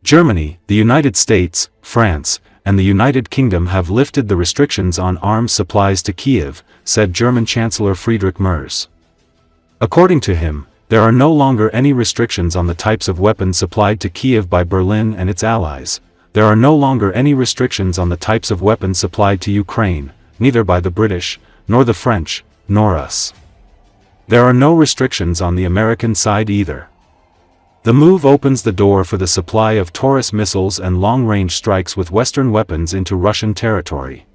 Germany, the United States, France, and the United Kingdom have lifted the restrictions on arms supplies to Kiev, said German Chancellor Friedrich Merz. According to him, there are no longer any restrictions on the types of weapons supplied to Kiev by Berlin and its allies. There are no longer any restrictions on the types of weapons supplied to Ukraine, neither by the British, nor the French, nor us. There are no restrictions on the American side either. The move opens the door for the supply of Taurus missiles and long-range strikes with Western weapons into Russian territory.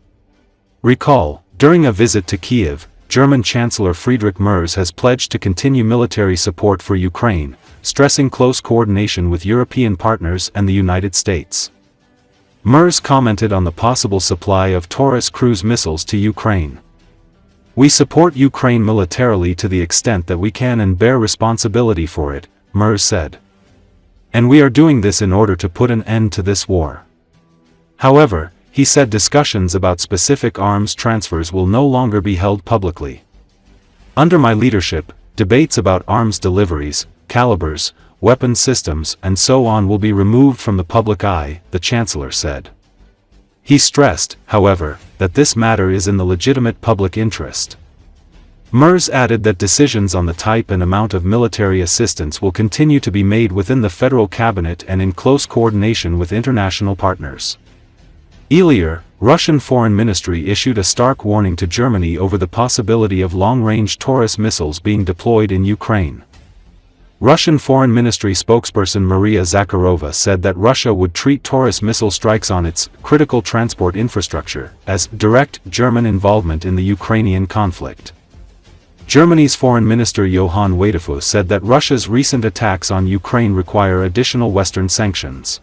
Recall, during a visit to Kiev, German Chancellor Friedrich Merz has pledged to continue military support for Ukraine, stressing close coordination with European partners and the United States. Merz commented on the possible supply of Taurus cruise missiles to Ukraine. "We support Ukraine militarily to the extent that we can and bear responsibility for it," Merz said. "And we are doing this in order to put an end to this war." However, he said discussions about specific arms transfers will no longer be held publicly. "Under my leadership, debates about arms deliveries, calibers, weapon systems and so on will be removed from the public eye," the Chancellor said. He stressed, however, that this matter is in the legitimate public interest. Merz added that decisions on the type and amount of military assistance will continue to be made within the federal cabinet and in close coordination with international partners. Earlier, Russian Foreign Ministry issued a stark warning to Germany over the possibility of long-range Taurus missiles being deployed in Ukraine. Russian Foreign Ministry spokesperson Maria Zakharova said that Russia would treat Taurus missile strikes on its critical transport infrastructure as direct German involvement in the Ukrainian conflict. Germany's Foreign Minister Johann Wiedefuss said that Russia's recent attacks on Ukraine require additional Western sanctions.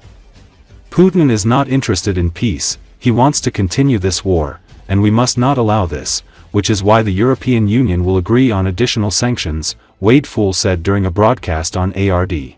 "Putin is not interested in peace, he wants to continue this war, and we must not allow this, which is why the European Union will agree on additional sanctions," Wiedefuss said during a broadcast on ARD.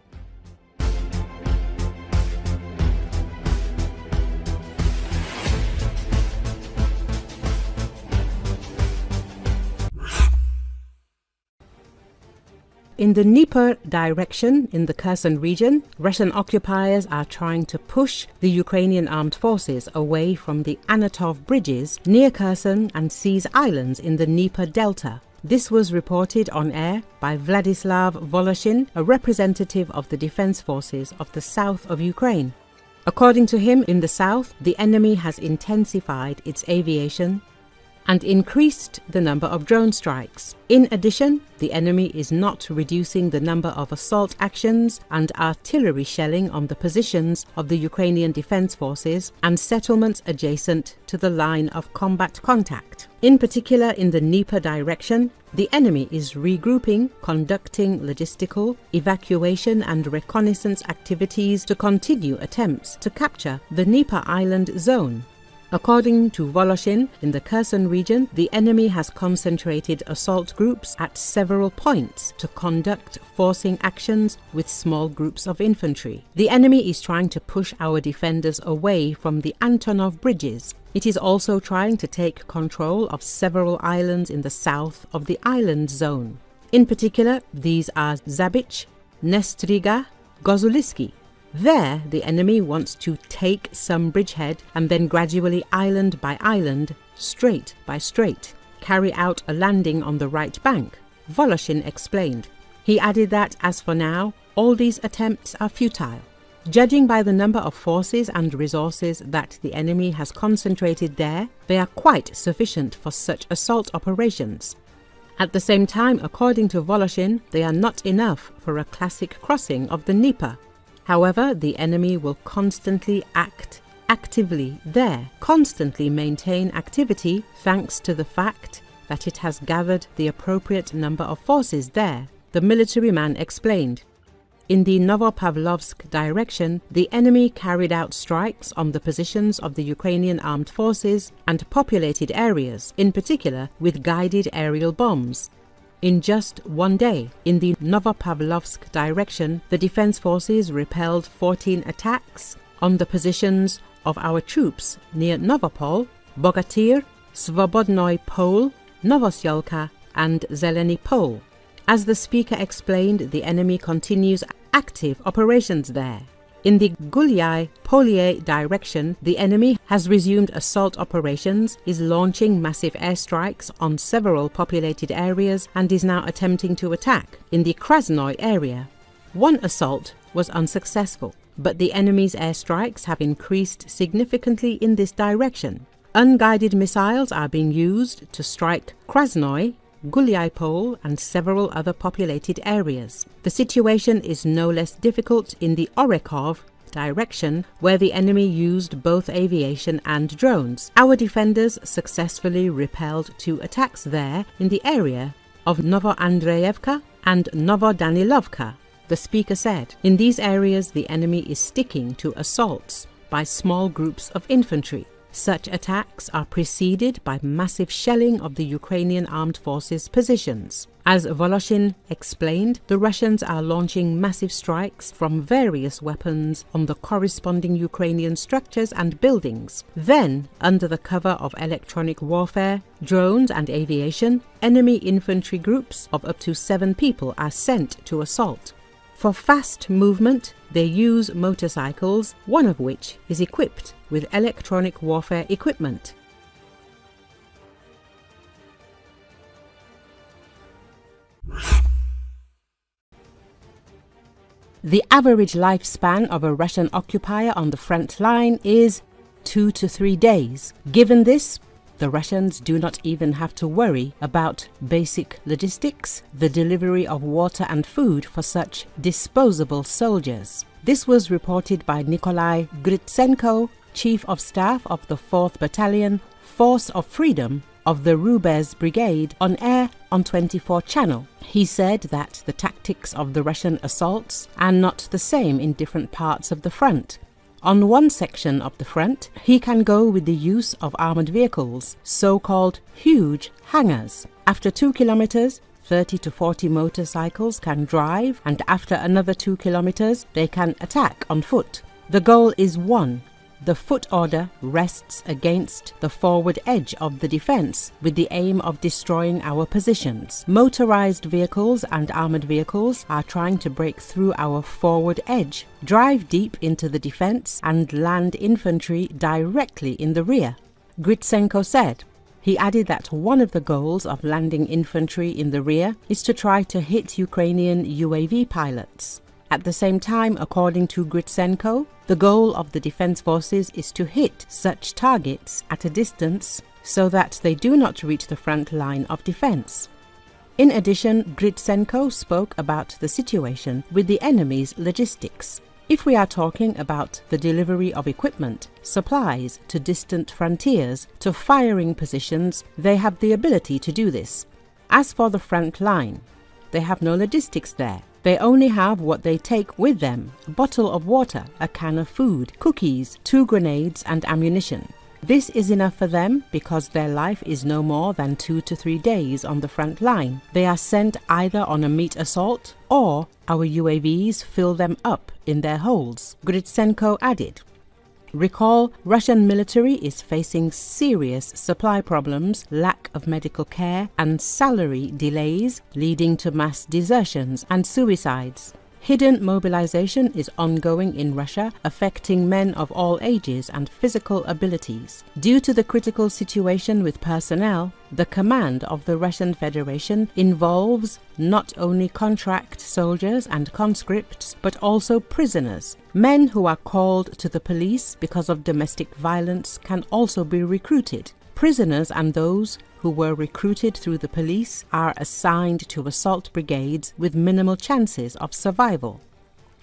In the Dnieper direction in the Kherson region, Russian occupiers are trying to push the Ukrainian armed forces away from the Anatov bridges near Kherson and seize islands in the Dnieper Delta. This was reported on air by Vladislav Voloshin, a representative of the defense forces of the south of Ukraine. According to him, in the south, the enemy has intensified its aviation and increased the number of drone strikes. In addition, the enemy is not reducing the number of assault actions and artillery shelling on the positions of the Ukrainian defense forces and settlements adjacent to the line of combat contact. In particular, in the Dnieper direction, the enemy is regrouping, conducting logistical, evacuation and reconnaissance activities to continue attempts to capture the Dnieper Island zone. According to Voloshin, in the Kherson region, the enemy has concentrated assault groups at several points to conduct forcing actions with small groups of infantry. The enemy is trying to push our defenders away from the Antonov bridges. It is also trying to take control of several islands in the south of the island zone. In particular, these are Zabich, Nestriga, Gozuliski. There, the enemy wants to take some bridgehead and then gradually island by island, strait by strait, carry out a landing on the right bank, Voloshin explained. He added that, as for now, all these attempts are futile. Judging by the number of forces and resources that the enemy has concentrated there, they are quite sufficient for such assault operations. At the same time, according to Voloshin, they are not enough for a classic crossing of the Dnieper. However, the enemy will constantly act actively there, constantly maintain activity thanks to the fact that it has gathered the appropriate number of forces there, the military man explained. In the Novopavlovsk direction, the enemy carried out strikes on the positions of the Ukrainian armed forces and populated areas, in particular with guided aerial bombs. In just one day, in the Novopavlovsk direction, the defense forces repelled 14 attacks on the positions of our troops near Novopol, Bogatyr, Svobodnoy Pole, Novosyolka and Zeleny Pole. As the speaker explained, the enemy continues active operations there. In the Gulyai-Polye direction, the enemy has resumed assault operations, is launching massive airstrikes on several populated areas, and is now attempting to attack in the Krasnoy area. One assault was unsuccessful, but the enemy's airstrikes have increased significantly in this direction. Unguided missiles are being used to strike Krasnoy, Gulyaipol and several other populated areas. The situation is no less difficult in the Orekhov direction, where the enemy used both aviation and drones. Our defenders successfully repelled 2 attacks there in the area of Novoandreevka and Novodanilovka, the speaker said. In these areas, the enemy is sticking to assaults by small groups of infantry. Such attacks are preceded by massive shelling of the Ukrainian armed forces' positions. As Voloshin explained, the Russians are launching massive strikes from various weapons on the corresponding Ukrainian structures and buildings. Then, under the cover of electronic warfare, drones and aviation, enemy infantry groups of up to 7 people are sent to assault. For fast movement, they use motorcycles, one of which is equipped with electronic warfare equipment. The average lifespan of a Russian occupier on the front line is 2 to 3 days. Given this, the Russians do not even have to worry about basic logistics, the delivery of water and food for such disposable soldiers. This was reported by Nikolai Gritsenko, Chief of Staff of the 4th Battalion, Force of Freedom of the Rubez Brigade, on air on 24 Channel. He said that the tactics of the Russian assaults are not the same in different parts of the front. On one section of the front, he can go with the use of armored vehicles, so-called huge hangars. After 2 kilometers, 30 to 40 motorcycles can drive, and after another 2 kilometers, they can attack on foot. The goal is one. The foot order rests against the forward edge of the defense with the aim of destroying our positions. Motorized vehicles and armored vehicles are trying to break through our forward edge, drive deep into the defense and land infantry directly in the rear, Gritsenko said. He added that one of the goals of landing infantry in the rear is to try to hit Ukrainian UAV pilots. At the same time, according to Gritsenko, the goal of the defense forces is to hit such targets at a distance so that they do not reach the front line of defense. In addition, Gritsenko spoke about the situation with the enemy's logistics. If we are talking about the delivery of equipment, supplies to distant frontiers, to firing positions, they have the ability to do this. As for the front line, they have no logistics there. They only have what they take with them: a bottle of water, a can of food, cookies, 2 grenades and ammunition. This is enough for them because their life is no more than 2 to 3 days on the front line. They are sent either on a meat assault or our UAVs fill them up in their holds, Gritsenko added. Recall, Russian military is facing serious supply problems, lack of medical care and salary delays leading to mass desertions and suicides. Hidden mobilization is ongoing in Russia, affecting men of all ages and physical abilities. Due to the critical situation with personnel, the command of the Russian Federation involves not only contract soldiers and conscripts, but also prisoners. Men who are called to the police because of domestic violence can also be recruited. Prisoners and those who were recruited through the police are assigned to assault brigades with minimal chances of survival.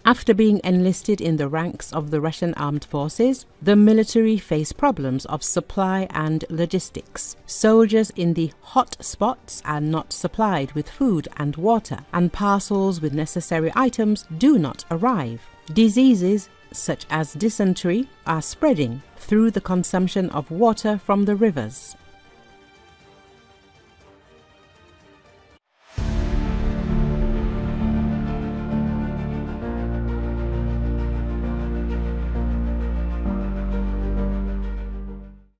After being enlisted in the ranks of the Russian armed forces, the military face problems of supply and logistics. Soldiers in the hot spots are not supplied with food and water, and parcels with necessary items do not arrive. Diseases such as dysentery are spreading through the consumption of water from the rivers.